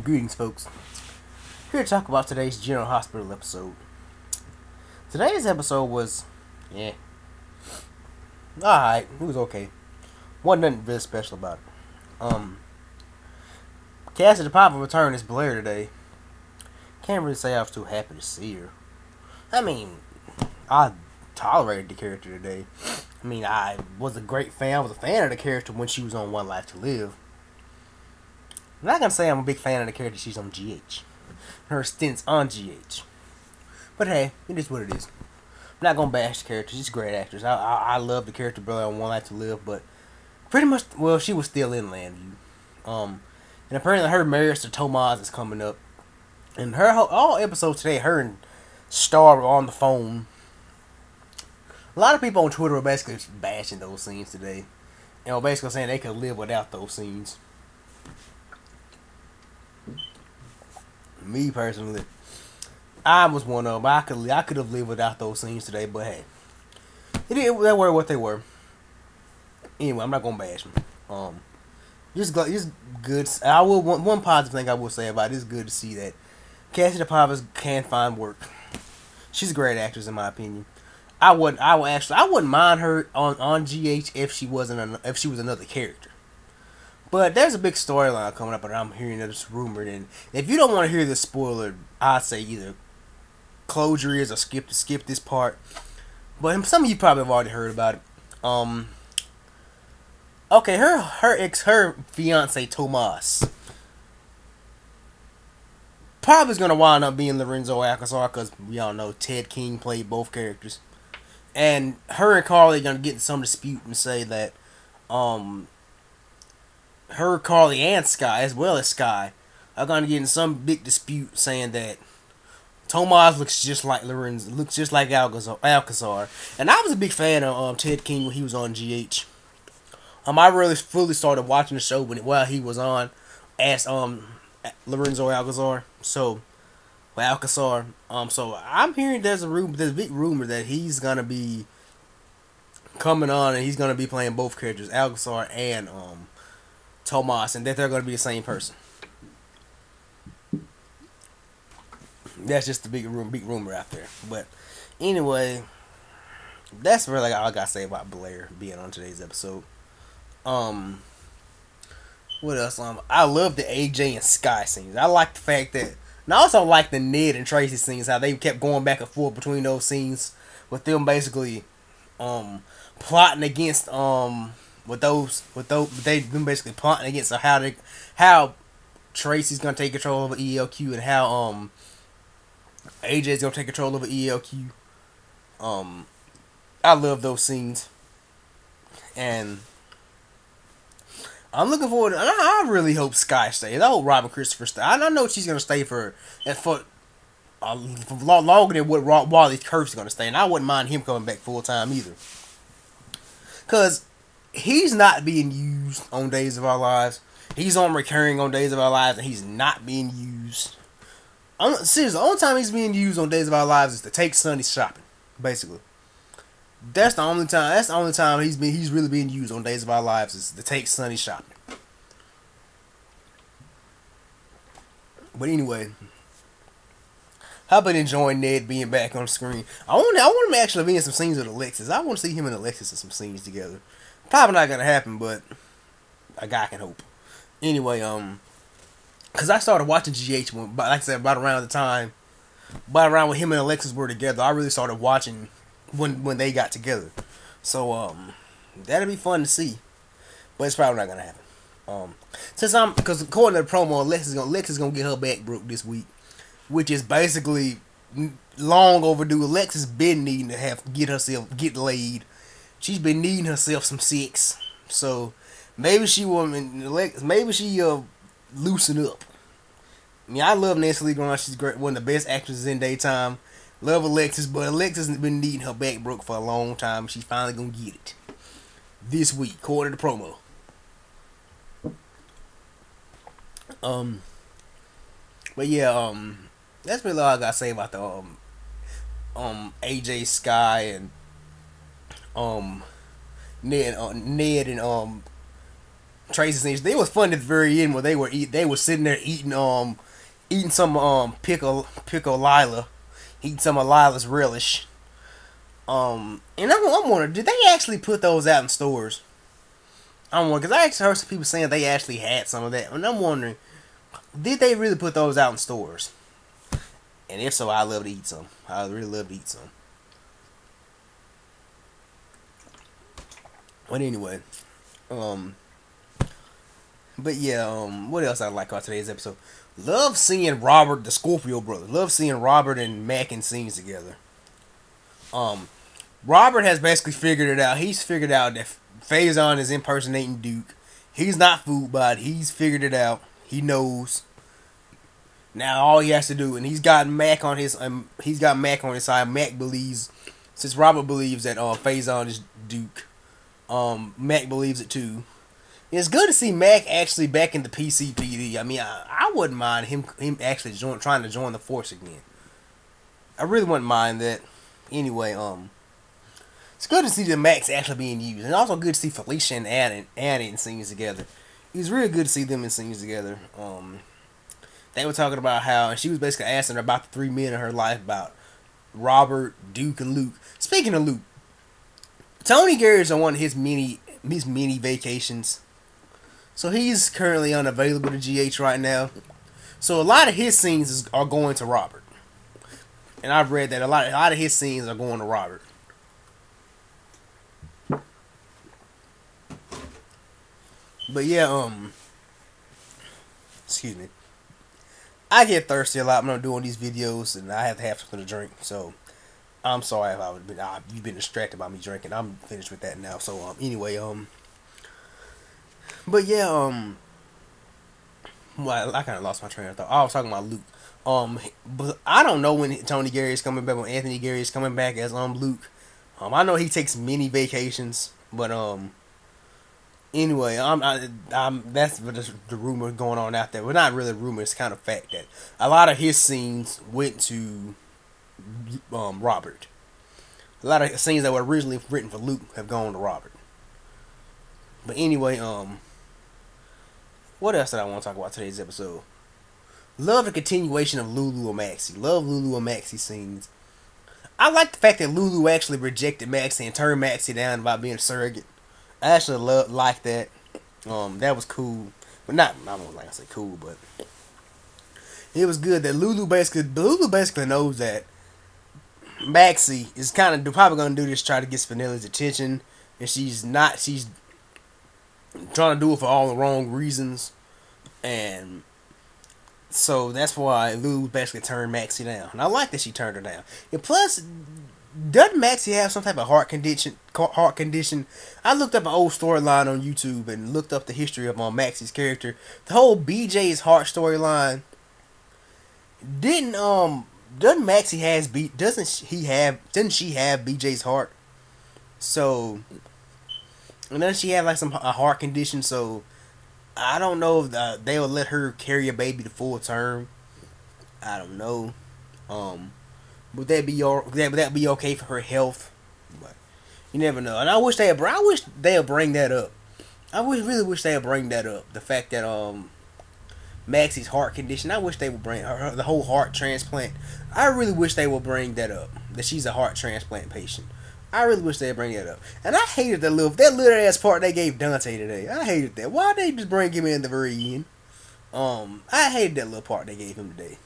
Greetings, folks. Here to talk about today's General Hospital episode. Today's episode was, alright. It was okay. Wasn't nothing really special about it. Cassie the Papa returned as Blair today. Can't really say I was too happy to see her. I mean, I tolerated the character today. I mean, I was a fan of the character when she was on One Life to Live. I'm not gonna say I'm a big fan of the character she's on GH. Her stints on GH. But hey, it is what it is. I'm not gonna bash the character. She's a great actress. I love the character Blair on One Life to Live, but pretty much, well, she was still in Landview. And apparently her marriage to Tomas is coming up. And all episodes today, her and Star were on the phone. A lot of people on Twitter were basically bashing those scenes today. You know, basically saying they could live without those scenes. Me personally, I was one of them. I could have lived without those scenes today, but hey, they were what they were. Anyway, I'm not gonna bash them. Just good. One positive thing I will say about it is good to see that Cassie the Papa can find work. She's a great actress in my opinion. I wouldn't mind her on GH if she was another character. But there's a big storyline coming up, and I'm hearing that it's rumored. And if you don't want to hear the spoiler, I'd say either close your ears or skip this part. But some of you probably have already heard about it. Okay, her fiance Tomas probably is gonna wind up being Lorenzo Alcazar, because we all know Ted King played both characters, and her and Carly are gonna get in some dispute and say that her, Carly, and Sky, as well as Sky, are gonna get in some big dispute saying that Tomas looks just like Lorenzo, looks just like Alcazar. And I was a big fan of Ted King when he was on GH. I really fully started watching the show while he was on as Lorenzo Alcazar. So Alcazar. So I'm hearing there's a big rumor that he's gonna be coming on and he's gonna be playing both characters, Alcazar and Tomas, and that they're gonna be the same person. That's just a big rumor out there. But anyway, that's really all I gotta say about Blair being on today's episode. What else? I love the AJ and Sky scenes. I like the fact that, and I also like the Ned and Tracy scenes. How they kept going back and forth between those scenes, with them basically, plotting against them basically plotting against how Tracy's gonna take control over ELQ and how AJ's gonna take control over ELQ. I love those scenes, and I'm looking forward to, I really hope Sky stays. I hope Robin Christopher stays. I know she's going to stay for longer than what Wally Kurth's going to stay. And I wouldn't mind him coming back full time either. Because he's not being used on Days of Our Lives. He's on recurring on Days of Our Lives, and he's not being used. Seriously, the only time he's being used on Days of Our Lives is to take Sonny shopping, basically. That's the only time he's really being used on Days of Our Lives, is to take Sonny shopping. But anyway, how about enjoying Ned being back on screen? I want him to actually be in some scenes with Alexis. I want to see him and Alexis in some scenes together. Probably not gonna happen, but a guy can hope. Anyway, because I started watching GH like I said, about around when him and Alexis were together. I really started watching when they got together. So that'll be fun to see, but it's probably not gonna happen. Because according to the promo, Alexis gonna get her back broke this week, which is basically long overdue. Alexis been needing to get laid. She's been needing herself some sex, so maybe she loosen up. I mean, I love Nancy Lee Grant. She's great, one of the best actresses in daytime. Love Alexis, but Alexis has been needing her back broke for a long time. She's finally gonna get it this week, according to the promo. But yeah, that's really all I gotta say about the AJ, Sky, and Ned and Tracy scenes. They was fun at the very end where they were sitting there eating some pickle Lila, eating some of Lila's relish. And I'm wondering, did they actually put those out in stores? I'm wondering, because I actually heard some people saying they actually had some of that, and I'm wondering, did they really put those out in stores? And if so, I'd love to eat some. I'd really love to eat some. But anyway, but yeah, what else I like about today's episode? Love seeing Robert, the Scorpio brother. Love seeing Robert and Mac in scenes together. Robert has basically figured it out. He's figured out that Faison is impersonating Duke. He's not fooled by it. He's figured it out. He knows. Now all he has to do, and he's got Mac on his side. Mac believes, since Robert believes that Faison is Duke, Mac believes it too. It's good to see Mac actually back in the PCPD. I mean, I wouldn't mind him actually trying to join the force again. I really wouldn't mind that. Anyway, it's good to see the Macs actually being used, and also good to see Felicia and Annie in scenes together. It was really good to see them in scenes together. They were talking about how, and she was basically asking her about the three men in her life, about Robert, Duke, and Luke. Speaking of Luke, Tony Garrett's on one of his mini vacations, so he's currently unavailable to GH right now. So a lot of his scenes are going to Robert, and I've read that a lot of his scenes are going to Robert. But yeah, excuse me. I get thirsty a lot when I'm doing these videos, and I have to have something to drink. So I'm sorry if you've been distracted by me drinking. I'm finished with that now. So anyway, but yeah, well, I kind of lost my train of thought. I was talking about Luke. But I don't know when Tony Garrett is coming back. When Anthony Garrett is coming back as Luke. I know he takes many vacations, but anyway, that's the rumor going on out there. Well, not really a rumor. It's kind of fact that a lot of his scenes went to Robert. A lot of scenes that were originally written for Luke have gone to Robert. But anyway, what else did I want to talk about today's episode? Love the continuation of Lulu and Maxie. Love Lulu and Maxie scenes. I like the fact that Lulu actually rejected Maxie and turned Maxie down about being a surrogate. I actually like that. That was cool. But I don't like I say cool, but it was good that Lulu basically knows that Maxie is kind of probably gonna do this to try to get Spinelli's attention, and she's trying to do it for all the wrong reasons, and so that's why Lulu basically turned Maxie down. And I like that she turned her down. And plus, doesn't Maxie have some type of heart condition? I looked up an old storyline on YouTube and looked up the history of Maxie's character. The whole BJ's heart storyline. Doesn't Maxie doesn't she have BJ's heart? So, and doesn't she have like a heart condition? So I don't know if they will let her carry a baby to full term. I don't know. Would that be okay for her health? But you never know. And I wish they'll bring that up. Really wish they'll bring that up. The fact that Maxie's heart condition. I wish they would bring the whole heart transplant. I really wish they would bring that up. That she's a heart transplant patient. I really wish they'd bring that up. And I hated that little ass part they gave Dante today. I hated that. Why they just bring him in the very end? I hated that little part they gave him today.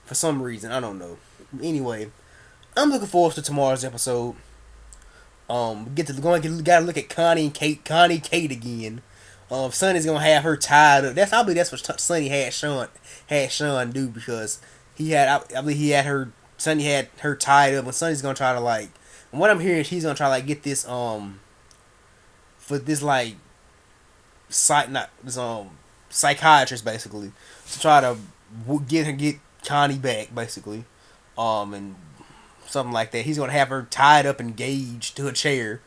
For some reason, I don't know. Anyway, I'm looking forward to tomorrow's episode. Gotta look at Connie and Kate. Kate again. Sonny's gonna have her tied up. That's what Sonny had Sean do, because Sonny had her tied up, and Sonny's gonna try to like. And what I'm hearing is he's gonna try to like get this for this like psychiatrist basically to try to get Connie back basically, and something like that. He's gonna have her tied up and gauged to a chair.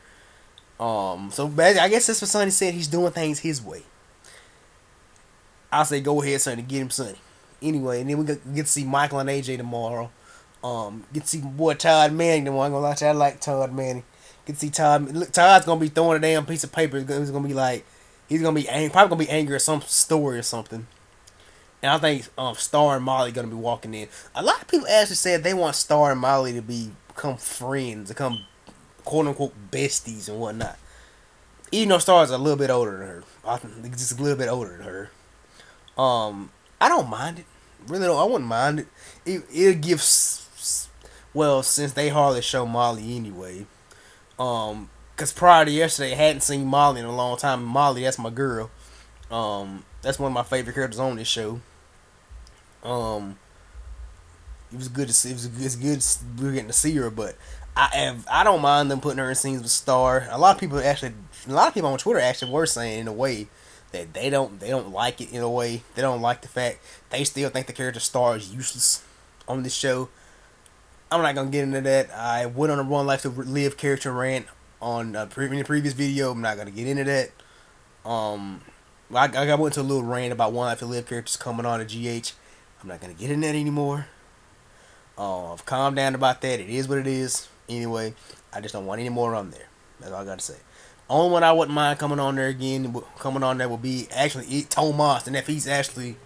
So I guess that's what Sonny said. He's doing things his way. I'll say go ahead, Sonny, get him, Sonny. Anyway, and then we get to see Michael and AJ tomorrow. Get to see my boy Todd Manning tomorrow. I'm gonna lie to you, I like Todd Manning. Get to see Todd. Look, Todd's gonna be throwing a damn piece of paper. It's gonna be like, He's gonna be probably gonna be angry at some story or something. And I think Star and Molly gonna be walking in. A lot of people actually said they want Star and Molly to become friends, become quote unquote besties and whatnot. Even though Star's a little bit older than her, I think just a little bit older than her. I don't mind it. Really don't. I wouldn't mind it. It gives. Well, since they hardly show Molly anyway. Cause prior to yesterday, I hadn't seen Molly in a long time. Molly, that's my girl. That's one of my favorite characters on this show. It was good to see. It's good. We're getting to see her, but I don't mind them putting her in scenes with Star. A lot of people on Twitter actually were saying in a way that they don't like it in a way. They don't like the fact they still think the character Star is useless on this show. I'm not gonna get into that. I went on a One Life to Live character rant on in the previous video. I'm not gonna get into that. I went into a little rant about One Life to Live characters coming on to GH. I'm not gonna get in that anymore. I've calmed down about that. It is what it is. Anyway, I just don't want any more on there. That's all I gotta say. Only one I wouldn't mind coming on there again, will be actually Tomas, and if he's actually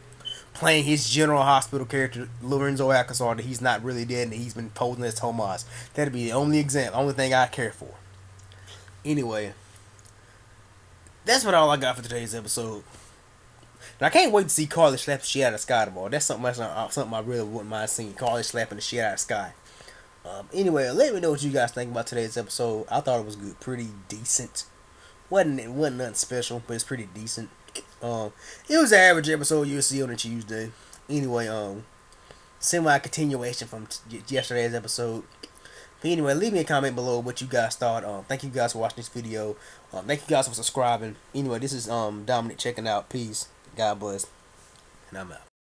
playing his General Hospital character, Lorenzo Alcazar, that he's not really dead and he's been posing as Tomas. That'd be the only thing I care for. Anyway, that's what all I got for today's episode. And I can't wait to see Carly slap the shit out of Skyball. That's something I really wouldn't mind seeing. Carly slapping the shit out of Sky. Anyway, let me know what you guys think about today's episode. I thought it was good, pretty decent. Wasn't nothing special, but it's pretty decent. It was an average episode you'll see on a Tuesday. Anyway, semi continuation from yesterday's episode. But anyway, leave me a comment below what you guys thought. Thank you guys for watching this video. Thank you guys for subscribing. Anyway, this is Dominic checking out. Peace. God bless. And I'm out.